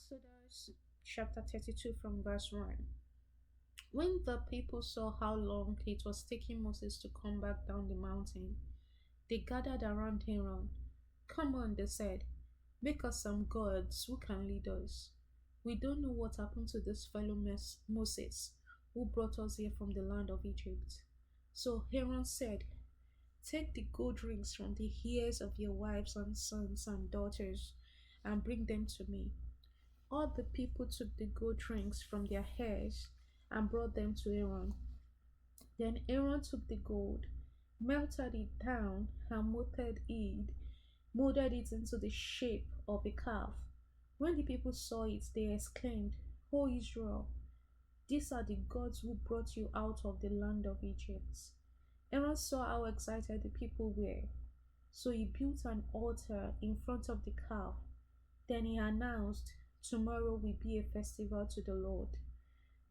Exodus chapter 32 from verse 1. When the people saw how long it was taking Moses to come back down the mountain, they gathered around Aaron. Come on, they said, make us some gods who can lead us. We don't know what happened to this fellow Moses who brought us here from the land of Egypt. So Aaron said, take the gold rings from the ears of your wives and sons and daughters and bring them to me. All the people took the gold rings from their hairs and brought them to Aaron. Then Aaron took the gold, melted it down, and molded it into the shape of a calf. When the people saw it, they exclaimed, O Israel, these are the gods who brought you out of the land of Egypt. Aaron saw how excited the people were, so he built an altar in front of the calf. Then he announced, tomorrow will be a festival to the Lord.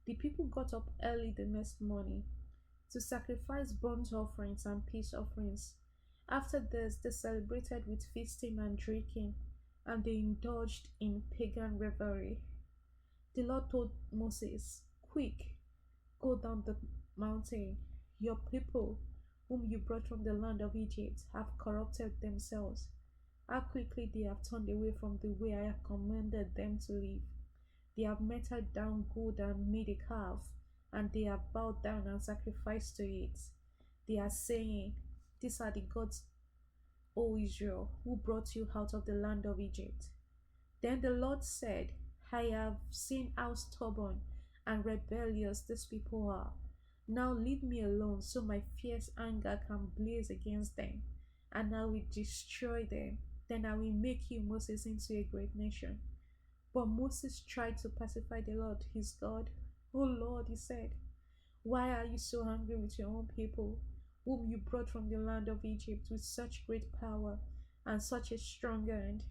The people got up early the next morning to sacrifice burnt offerings and peace offerings. After this, they celebrated with feasting and drinking, and they indulged in pagan revelry. The Lord told Moses, quick, go down the mountain. Your people, whom you brought from the land of Egypt, have corrupted themselves. How quickly they have turned away from the way I have commanded them to live. They have melted down gold and made a calf, and they have bowed down and sacrificed to it. They are saying, these are the gods, O Israel, who brought you out of the land of Egypt. Then the Lord said, I have seen how stubborn and rebellious these people are. Now leave me alone so my fierce anger can blaze against them, and I will destroy them. Then I will make you, Moses, into a great nation. But Moses tried to pacify the Lord, his God. O Lord, he said, why are you so angry with your own people, whom you brought from the land of Egypt with such great power and such a strong hand?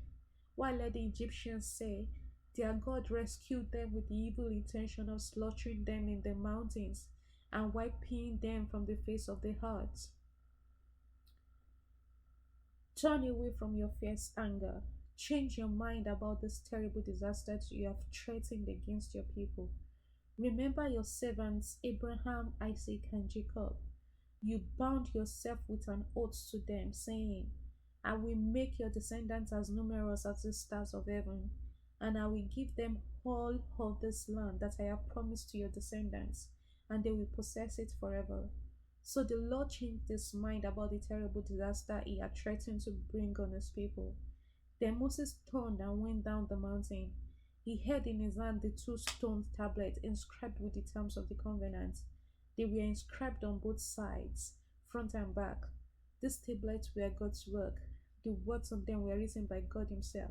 Why let the Egyptians say, their God rescued them with the evil intention of slaughtering them in the mountains and wiping them from the face of the earth? Turn away from your fierce anger. Change your mind about this terrible disaster you have threatened against your people. Remember your servants Abraham, Isaac, and Jacob. You bound yourself with an oath to them, saying, I will make your descendants as numerous as the stars of heaven, and I will give them all of this land that I have promised to your descendants, and they will possess it forever. So the Lord changed his mind about the terrible disaster he had threatened to bring on his people. Then Moses turned and went down the mountain. He held in his hand the two stone tablets inscribed with the terms of the covenant. They were inscribed on both sides, front and back. These tablets were God's work. The words on them were written by God Himself.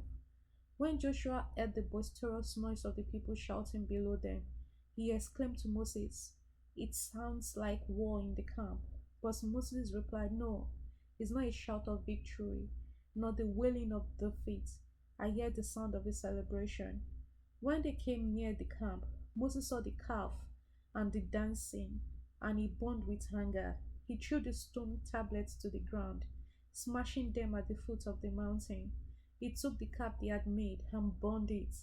When Joshua heard the boisterous noise of the people shouting below them, he exclaimed to Moses, it sounds like war in the camp. But Moses replied, no, it's not a shout of victory, nor the wailing of defeat. I hear the sound of a celebration. When they came near the camp, Moses saw the calf and the dancing, and he burned with anger. He threw the stone tablets to the ground, smashing them at the foot of the mountain. He took the calf they had made and burned it.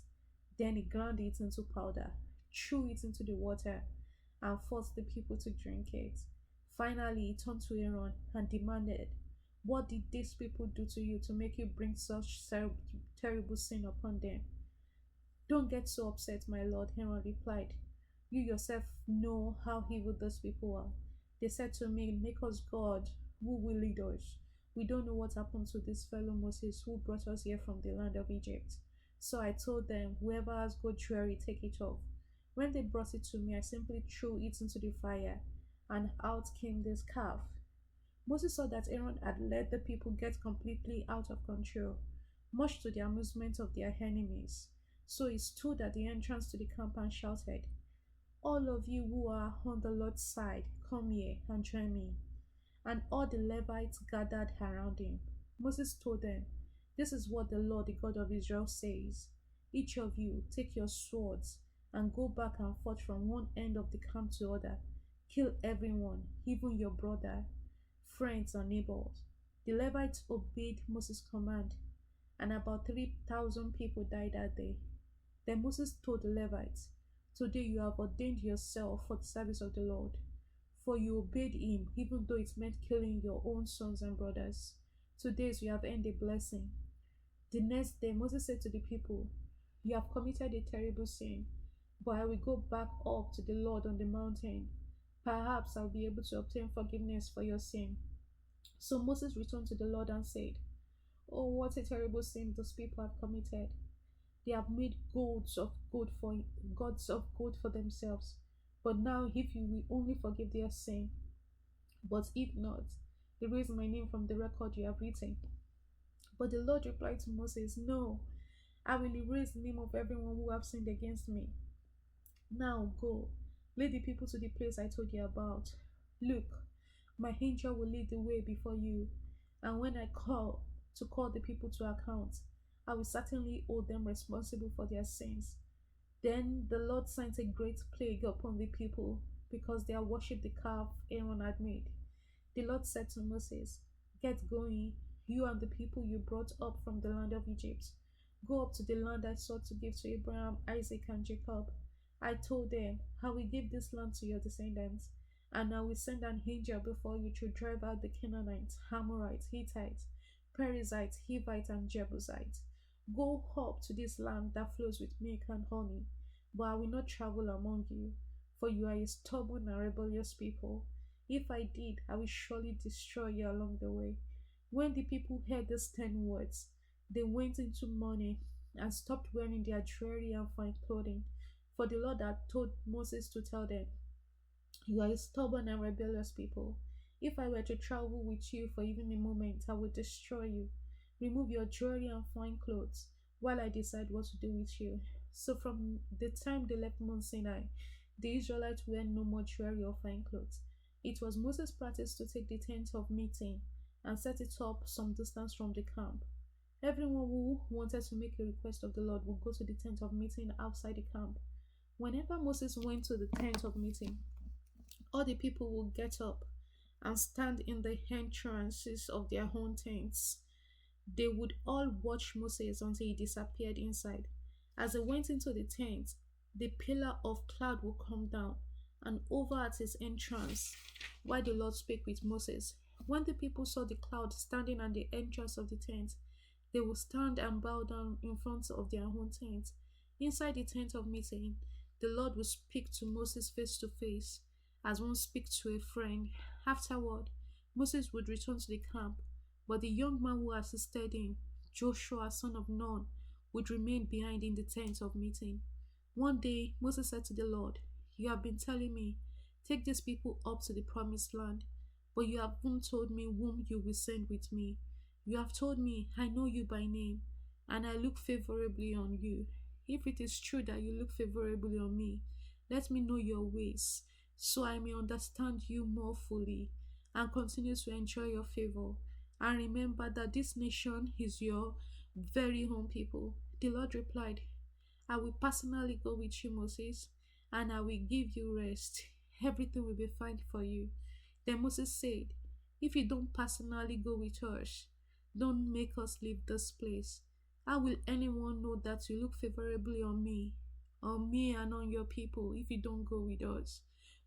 Then he ground it into powder, threw it into the water, and forced the people to drink it. Finally, he turned to Aaron and demanded, what did these people do to you to make you bring such terrible sin upon them? Don't get so upset, my lord, Aaron replied. You yourself know how evil those people are. They said to me, make us God who will lead us. We don't know what happened to this fellow Moses who brought us here from the land of Egypt. So I told them, whoever has gold jewelry, take it off. When they brought it to me, I simply threw it into the fire, and out came this calf. Moses saw that Aaron had let the people get completely out of control, much to the amusement of their enemies. So he stood at the entrance to the camp and shouted, all of you who are on the Lord's side, come here and join me. And all the Levites gathered around him. Moses told them, this is what the Lord, the God of Israel, says. Each of you take your swords and go back and forth from one end of the camp to the other. Kill everyone, even your brother, friends, and neighbors. The Levites obeyed Moses' command, and about 3,000 people died that day. Then Moses told the Levites, "Today you have ordained yourself for the service of the Lord, for you obeyed him, even though it meant killing your own sons and brothers. Today you have earned a blessing." The next day, Moses said to the people, "You have committed a terrible sin, but I will go back up to the Lord on the mountain. Perhaps I'll be able to obtain forgiveness for your sin." So Moses returned to the Lord and said, "Oh, what a terrible sin those people have committed. They have made gods of gold for themselves. But now if you will only forgive their sin, but if not, erase my name from the record you have written." But the Lord replied to Moses, "No, I will erase the name of everyone who have sinned against me. Now go, lead the people to the place I told you about. Look, my angel will lead the way before you, and when I call the people to account, I will certainly hold them responsible for their sins." Then the Lord sent a great plague upon the people because they had worshipped the calf Aaron had made. The Lord said to Moses, "Get going, you and the people you brought up from the land of Egypt. Go up to the land I swore to give to Abraham, Isaac, and Jacob. I told them, I will give this land to your descendants, and I will send an angel before you to drive out the Canaanites, Amorites, Hittites, Perizzites, Hivites, and Jebusites. Go up to this land that flows with milk and honey, but I will not travel among you, for you are a stubborn and rebellious people. If I did, I will surely destroy you along the way." When the people heard these 10 words, they went into mourning and stopped wearing their jewelry and fine clothing, for the Lord had told Moses to tell them, "You are a stubborn and rebellious people. If I were to travel with you for even a moment, I would destroy you. Remove your jewelry and fine clothes while I decide what to do with you." So from the time they left Mount Sinai, the Israelites wear no more jewelry or fine clothes. It was Moses' practice to take the tent of meeting and set it up some distance from the camp. Everyone who wanted to make a request of the Lord would go to the tent of meeting outside the camp. Whenever Moses went to the tent of meeting, all the people would get up and stand in the entrances of their own tents. They would all watch Moses until he disappeared inside. As he went into the tent, the pillar of cloud would come down and over at his entrance while the Lord spake with Moses. When the people saw the cloud standing at the entrance of the tent, they would stand and bow down in front of their own tent. Inside the tent of meeting, the Lord would speak to Moses face to face, as one speaks to a friend. Afterward, Moses would return to the camp, but the young man who assisted him, Joshua son of Nun, would remain behind in the tent of meeting. One day, Moses said to the Lord, "You have been telling me, take these people up to the promised land, but you haven't told me whom you will send with me. You have told me, I know you by name, and I look favorably on you. If it is true that you look favorably on me, let me know your ways, so I may understand you more fully and continue to enjoy your favor. And remember that this nation is your very own people." The Lord replied, "I will personally go with you, Moses, and I will give you rest. Everything will be fine for you." Then Moses said, "If you don't personally go with us, don't make us leave this place. How will anyone know that you look favorably on me and on your people, if you don't go with us?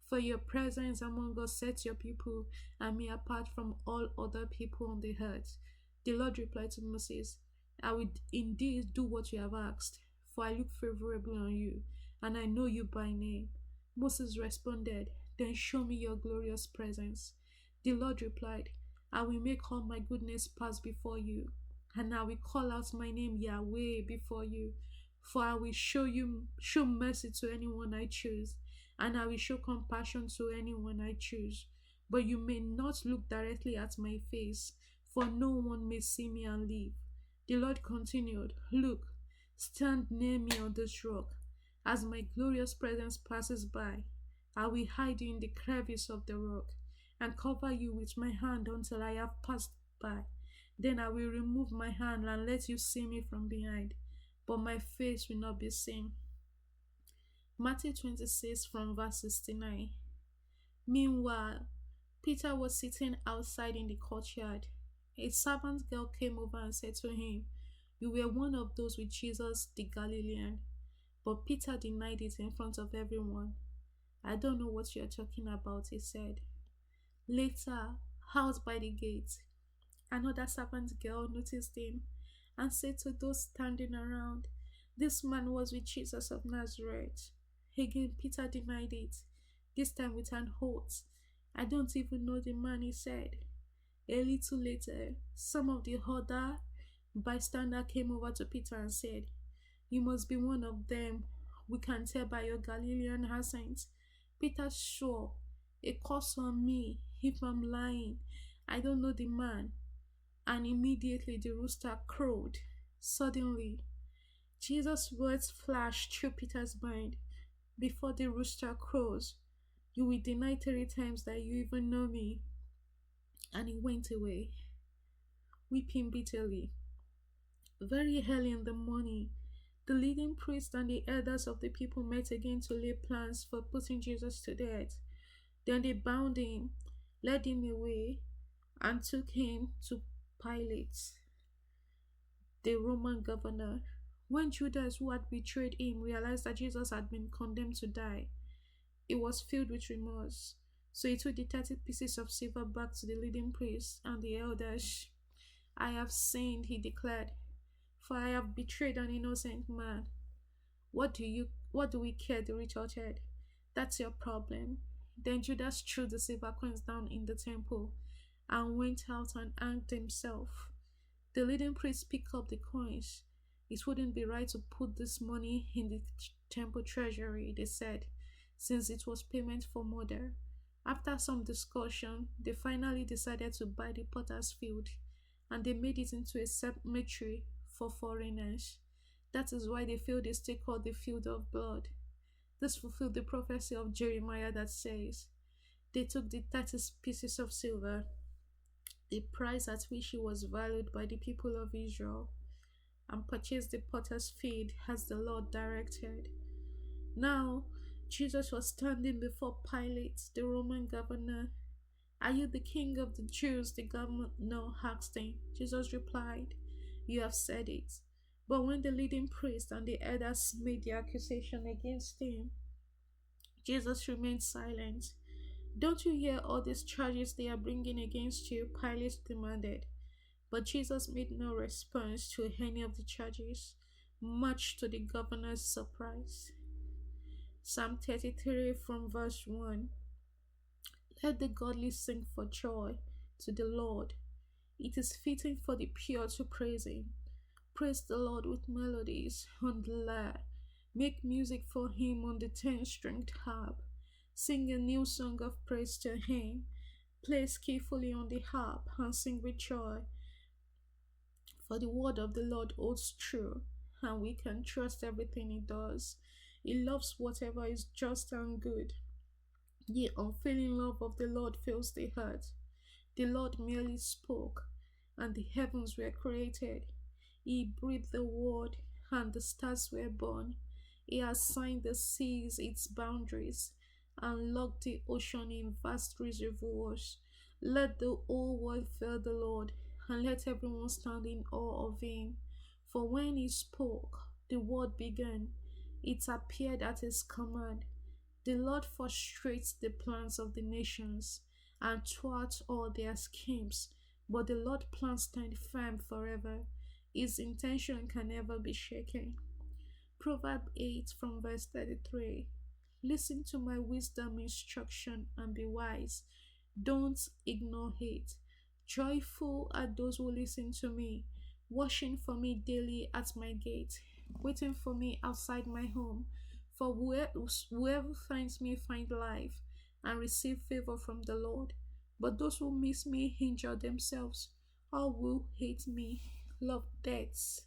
For your presence among us sets your people and me apart from all other people on the earth." The Lord replied to Moses, "I will indeed do what you have asked, for I look favorably on you, and I know you by name." Moses responded, "Then show me your glorious presence." The Lord replied, "I will make all my goodness pass before you, and I will call out my name Yahweh before you. For I will show mercy to anyone I choose, and I will show compassion to anyone I choose. But you may not look directly at my face, for no one may see me and live." The Lord continued, "Look, stand near me on this rock. As my glorious presence passes by, I will hide you in the crevice of the rock and cover you with my hand until I have passed by. Then I will remove my hand and let you see me from behind, but my face will not be seen." Matthew 26 from verse 69. Meanwhile, Peter was sitting outside in the courtyard. A servant girl came over and said to him, "You were one of those with Jesus the Galilean." But Peter denied it in front of everyone. I don't know what you're talking about, he said. Later, out by the gate, another servant girl noticed him and said to those standing around, "This man was with Jesus of Nazareth." Again, Peter denied it, this time with an oath. "I don't even know the man," he said. A little later, some of the other bystanders came over to Peter and said, "You must be one of them. We can tell by your Galilean accent." Peter swore, "A curse on me if I'm lying. I don't know the man." And immediately the rooster crowed. Suddenly, Jesus' words flashed through Peter's mind. "Before the rooster crows, you will deny 3 times that you even know me." And he went away, weeping bitterly. Very early in the morning, the leading priests and the elders of the people met again to lay plans for putting Jesus to death. Then they bound him, led him away, and took him to Pilate, the Roman governor. When Judas, who had betrayed him, realized that Jesus had been condemned to die, he was filled with remorse. So he took the 30 pieces of silver back to the leading priests and the elders. "I have sinned," he declared, "for I have betrayed an innocent man." What do we care?" they retorted. "That's your problem." Then Judas threw the silver coins down in the temple and went out and hanged himself. The leading priests picked up the coins. "It wouldn't be right to put this money in the temple treasury," they said, "since it was payment for murder." After some discussion, they finally decided to buy the potter's field, and they made it into a cemetery for foreigners. That is why the field is still called the field of blood. This fulfilled the prophecy of Jeremiah that says, "They took the 30 pieces of silver, the price at which it was valued by the people of Israel, and purchased the potter's field as the Lord directed." Now, Jesus was standing before Pilate, the Roman governor. "Are you the king of the Jews?" the governor asked him. Jesus replied, "You have said it." But when the leading priest and the elders made the accusation against him, Jesus remained silent. "Don't you hear all these charges they are bringing against you?" Pilate demanded. But Jesus made no response to any of the charges, much to the governor's surprise. Psalm 33 from verse 1. Let the godly sing for joy to the Lord. It is fitting for the pure to praise him. Praise the Lord with melodies on the lyre. Make music for him on the 10-stringed harp. Sing a new song of praise to him. Play skillfully on the harp and sing with joy. For the word of the Lord holds true, and we can trust everything he does. He loves whatever is just and good. The unfailing love of the Lord fills the heart. The Lord merely spoke, and the heavens were created. He breathed the word, and the stars were born. He assigned the seas its boundaries, and locked the ocean in vast reservoirs. Let the whole world fear the Lord, and let everyone stand in awe of him. For when he spoke, the word began. It appeared at his command. The Lord frustrates the plans of the nations and thwarts all their schemes, but the Lord's plans stand firm forever. His intention can never be shaken. Proverbs 8 from verse 33. Listen to my wisdom instruction and be wise. Don't ignore it. Joyful are those who listen to me, watching for me daily at my gate, waiting for me outside my home. For whoever finds me find life and receive favor from the Lord. But those who miss me injure themselves. All who hate me love death.